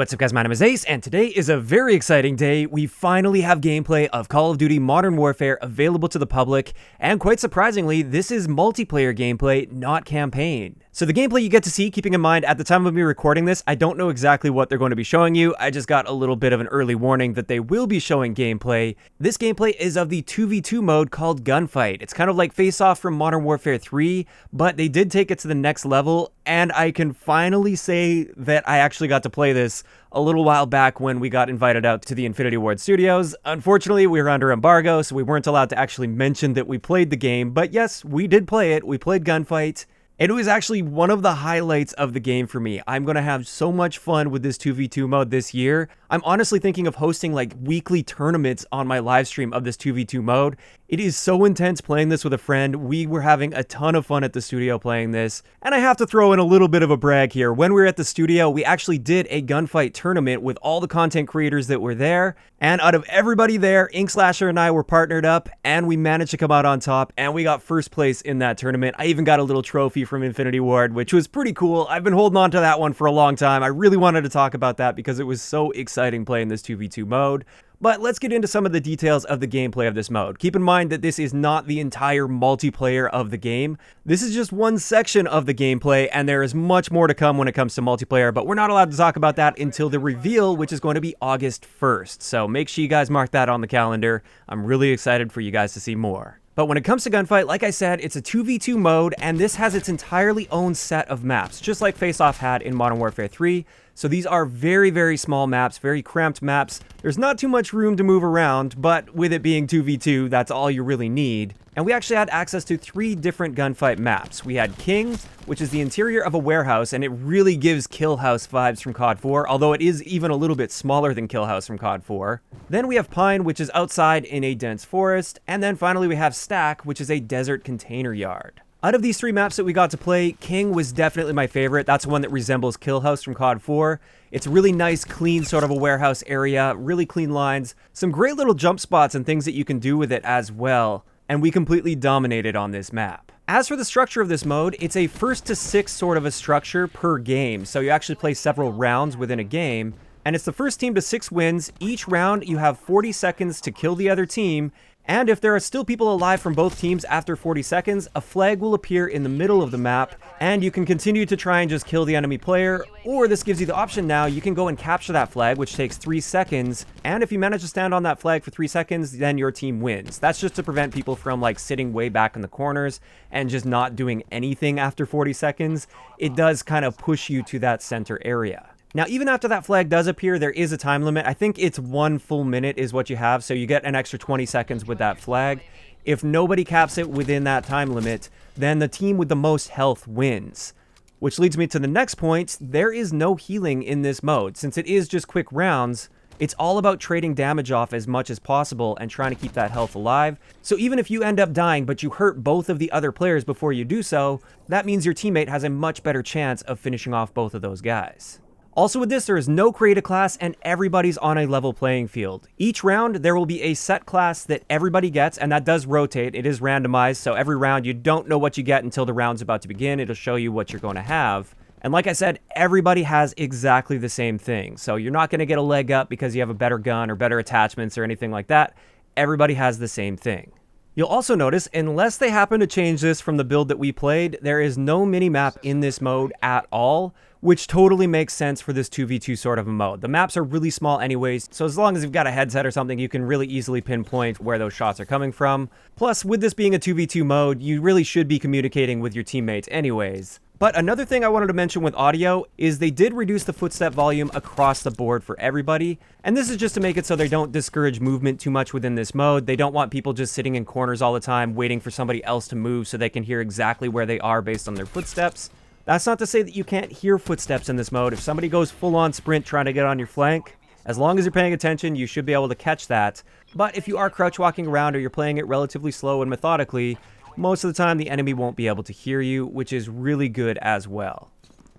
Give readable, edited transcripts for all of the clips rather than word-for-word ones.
What's up guys, my name is Ace, and today is a very exciting day. We finally have gameplay of Call of Duty Modern Warfare available to the public, and quite surprisingly, this is multiplayer gameplay, not campaign. So the gameplay you get to see, keeping in mind, at the time of me recording this, I don't know exactly what they're going to be showing you. I just got a little bit of an early warning that they will be showing gameplay. This gameplay is of the 2v2 mode called Gunfight. It's kind of like Face Off from Modern Warfare 3, but they did take it to the next level, and I can finally say that I actually got to play this a little while back when we got invited out to the Infinity Ward Studios. Unfortunately, we were under embargo, so we weren't allowed to actually mention that we played the game, but yes, we did play it. We played Gunfight. It was actually one of the highlights of the game for me. I'm going to have so much fun with this 2v2 mode this year. I'm honestly thinking of hosting like weekly tournaments on my live stream of this 2v2 mode. It is so intense playing this with a friend. We were having a ton of fun at the studio playing this. And I have to throw in a little bit of a brag here. When we were at the studio, we actually did a Gunfight tournament with all the content creators that were there. And out of everybody there, Inkslasher and I were partnered up, and we managed to come out on top, and we got first place in that tournament. I even got a little trophy from Infinity Ward, which was pretty cool. I've been holding on to that one for a long time. I really wanted to talk about that because it was so exciting playing this 2v2 mode. But let's get into some of the details of the gameplay of this mode. Keep in mind that this is not the entire multiplayer of the game. This is just one section of the gameplay, and there is much more to come when it comes to multiplayer, but we're not allowed to talk about that until the reveal, which is going to be August 1st. So make sure you guys mark that on the calendar. I'm really excited for you guys to see more. But when it comes to Gunfight, like I said, it's a 2v2 mode, and this has its entirely own set of maps, just like Face Off had in Modern Warfare 3. So these are very, very small maps, very cramped maps. There's not too much room to move around, but with it being 2v2, that's all you really need. And we actually had access to 3 different Gunfight maps. We had King, which is the interior of a warehouse, and it really gives Kill House vibes from COD 4, although it is even a little bit smaller than Kill House from COD 4. Then we have Pine, which is outside in a dense forest. And then finally we have Stack, which is a desert container yard. Out of these 3 maps that we got to play, King was definitely my favorite. That's one that resembles Kill House from COD 4. It's a really nice, clean sort of a warehouse area, really clean lines, some great little jump spots and things that you can do with it as well. And we completely dominated on this map. As for the structure of this mode, it's a 1st to 6 sort of a structure per game. So you actually play several rounds within a game. And it's the first team to 6 wins. Each round, you have 40 seconds to kill the other team. And if there are still people alive from both teams after 40 seconds, a flag will appear in the middle of the map, and you can continue to try and just kill the enemy player, or this gives you the option now, you can go and capture that flag, which takes 3 seconds, and if you manage to stand on that flag for 3 seconds, then your team wins. That's just to prevent people from like sitting way back in the corners and just not doing anything after 40 seconds. It does kind of push you to that center area. Now, even after that flag does appear, there is a time limit. I think it's 1 full minute is what you have, so you get an extra 20 seconds with that flag. If nobody caps it within that time limit, then the team with the most health wins. Which leads me to the next point. There is no healing in this mode. Since it is just quick rounds, it's all about trading damage off as much as possible and trying to keep that health alive. So even if you end up dying, but you hurt both of the other players before you do so, that means your teammate has a much better chance of finishing off both of those guys. Also with this, there is no create a class and everybody's on a level playing field. Each round, there will be a set class that everybody gets, and that does rotate. It is randomized, so every round you don't know what you get until the round's about to begin. It'll show you what you're going to have. And like I said, everybody has exactly the same thing. So you're not going to get a leg up because you have a better gun or better attachments or anything like that. Everybody has the same thing. You'll also notice, unless they happen to change this from the build that we played, there is no mini-map in this mode at all, which totally makes sense for this 2v2 sort of a mode. The maps are really small anyways, so as long as you've got a headset or something, you can really easily pinpoint where those shots are coming from. Plus, with this being a 2v2 mode, you really should be communicating with your teammates anyways. But another thing I wanted to mention with audio is they did reduce the footstep volume across the board for everybody. And this is just to make it so they don't discourage movement too much within this mode. They don't want people just sitting in corners all the time waiting for somebody else to move so they can hear exactly where they are based on their footsteps. That's not to say that you can't hear footsteps in this mode. If somebody goes full-on sprint trying to get on your flank, as long as you're paying attention, you should be able to catch that. But if you are crouch walking around or you're playing it relatively slow and methodically, most of the time the enemy won't be able to hear you, which is really good as well.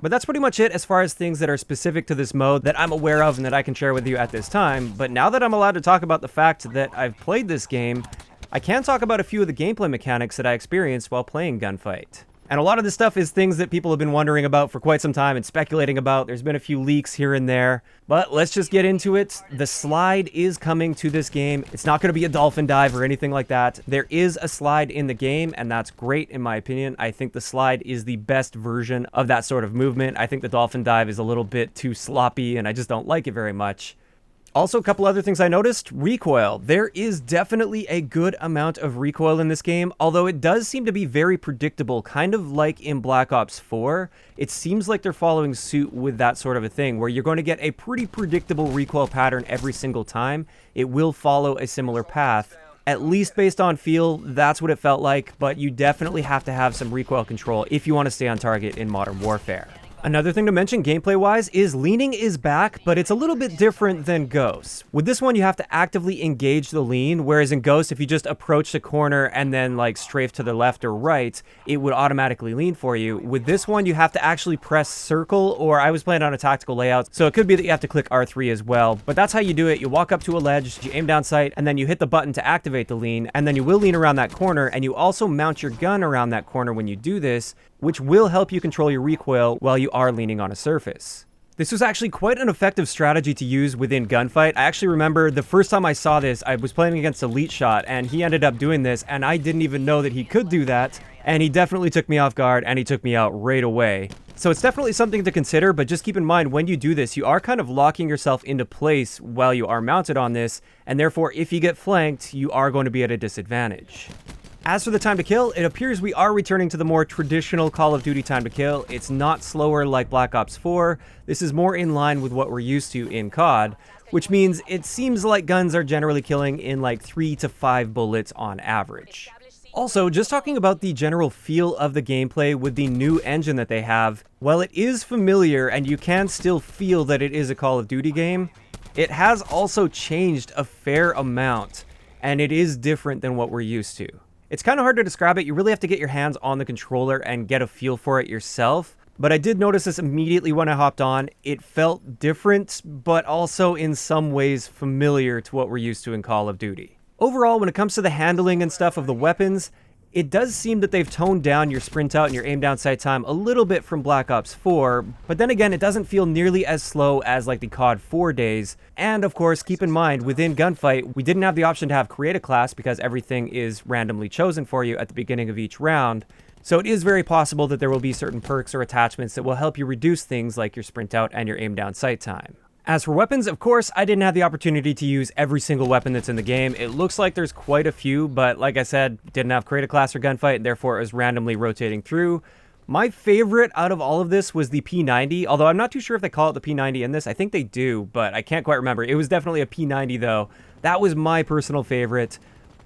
But that's pretty much it as far as things that are specific to this mode that I'm aware of and that I can share with you at this time. But now that I'm allowed to talk about the fact that I've played this game, I can talk about a few of the gameplay mechanics that I experienced while playing Gunfight. And a lot of this stuff is things that people have been wondering about for quite some time and speculating about. There's been a few leaks here and there, but let's just get into it. The slide is coming to this game. It's not going to be a dolphin dive or anything like that. There is a slide in the game, and that's great in my opinion. I think the slide is the best version of that sort of movement. I think the dolphin dive is a little bit too sloppy, and I just don't like it very much. Also, a couple other things I noticed. Recoil. There is definitely a good amount of recoil in this game, although it does seem to be very predictable, kind of like in Black Ops 4. It seems like they're following suit with that sort of a thing, where you're going to get a pretty predictable recoil pattern every single time. It will follow a similar path. At least based on feel, that's what it felt like, but you definitely have to have some recoil control if you want to stay on target in Modern Warfare. Another thing to mention gameplay-wise is leaning is back, but it's a little bit different than Ghost. With this one, you have to actively engage the lean, whereas in Ghost, if you just approach the corner and then like strafe to the left or right, it would automatically lean for you. With this one, you have to actually press circle, or I was playing on a tactical layout, so it could be that you have to click R3 as well, but that's how you do it. You walk up to a ledge, you aim down sight, and then you hit the button to activate the lean, and then you will lean around that corner, and you also mount your gun around that corner when you do this, which will help you control your recoil while you are leaning on a surface. This was actually quite an effective strategy to use within Gunfight. I actually remember the first time I saw this, I was playing against Elite Shot, and he ended up doing this, and I didn't even know that he could do that, and he definitely took me off guard, and he took me out right away. So it's definitely something to consider, but just keep in mind when you do this, you are kind of locking yourself into place while you are mounted on this, and therefore if you get flanked, you are going to be at a disadvantage. As for the time to kill, it appears we are returning to the more traditional Call of Duty time to kill. It's not slower like Black Ops 4. This is more in line with what we're used to in COD, which means it seems like guns are generally killing in like 3 to 5 bullets on average. Also, just talking about the general feel of the gameplay with the new engine that they have, while it is familiar and you can still feel that it is a Call of Duty game, it has also changed a fair amount, and it is different than what we're used to. It's kind of hard to describe it. You really have to get your hands on the controller and get a feel for it yourself. But I did notice this immediately when I hopped on. It felt different, but also in some ways familiar to what we're used to in Call of Duty. Overall, when it comes to the handling and stuff of the weapons, it does seem that they've toned down your sprint out and your aim down sight time a little bit from Black Ops 4, but then again, it doesn't feel nearly as slow as like the COD 4 days. And of course, keep in mind, within Gunfight, we didn't have the option to have create a class because everything is randomly chosen for you at the beginning of each round. So it is very possible that there will be certain perks or attachments that will help you reduce things like your sprint out and your aim down sight time. As for weapons, of course, I didn't have the opportunity to use every single weapon that's in the game. It looks like there's quite a few, but like I said, didn't have create a class for Gunfight, and therefore it was randomly rotating through. My favorite out of all of this was the P90, although I'm not too sure if they call it the P90 in this. I think they do, but I can't quite remember. It was definitely a P90 though. That was my personal favorite.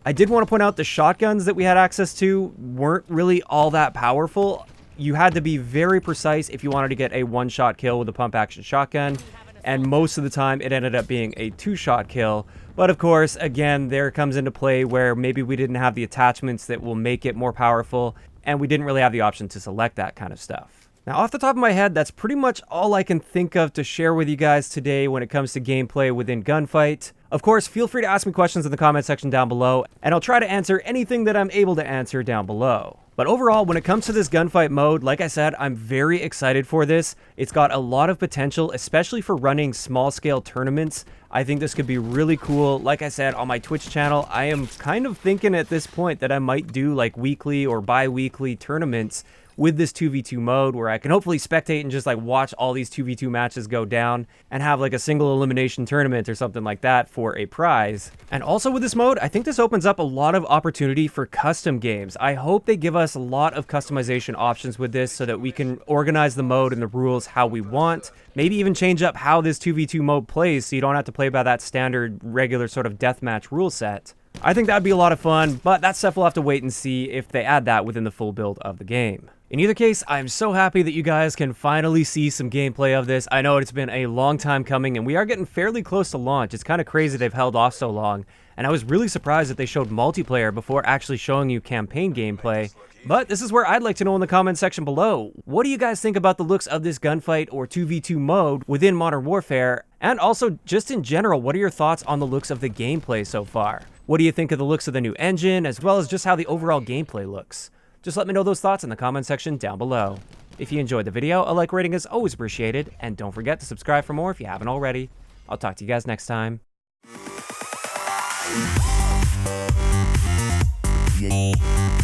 I did want to point out the shotguns that we had access to weren't really all that powerful. You had to be very precise if you wanted to get a one-shot kill with a pump-action shotgun. And most of the time it ended up being a 2-shot kill. But of course, again, there comes into play where maybe we didn't have the attachments that will make it more powerful, and we didn't really have the option to select that kind of stuff. Now, off the top of my head, that's pretty much all I can think of to share with you guys today when it comes to gameplay within Gunfight. Of course, feel free to ask me questions in the comment section down below, and I'll try to answer anything that I'm able to answer down below. But overall, when it comes to this Gunfight mode, like I said, I'm very excited for this. It's got a lot of potential, especially for running small-scale tournaments. I think this could be really cool. Like I said, on my Twitch channel, I am kind of thinking at this point that I might do like weekly or bi-weekly tournaments with this 2v2 mode where I can hopefully spectate and just like watch all these 2v2 matches go down and have like a single elimination tournament or something like that for a prize. And also with this mode, I think this opens up a lot of opportunity for custom games. I hope they give us a lot of customization options with this so that we can organize the mode and the rules how we want. Maybe even change up how this 2v2 mode plays so you don't have to play by that standard regular sort of deathmatch rule set. I think that'd be a lot of fun, but that stuff we'll have to wait and see if they add that within the full build of the game. In either case, I'm so happy that you guys can finally see some gameplay of this. I know it's been a long time coming, and we are getting fairly close to launch. It's kind of crazy they've held off so long, and I was really surprised that they showed multiplayer before actually showing you campaign gameplay. But this is where I'd like to know in the comment section below. What do you guys think about the looks of this Gunfight or 2v2 mode within Modern Warfare? And also, just in general, what are your thoughts on the looks of the gameplay so far? What do you think of the looks of the new engine, as well as just how the overall gameplay looks? Just let me know those thoughts in the comment section down below. If you enjoyed the video, a like rating is always appreciated, and don't forget to subscribe for more if you haven't already. I'll talk to you guys next time. Yeah.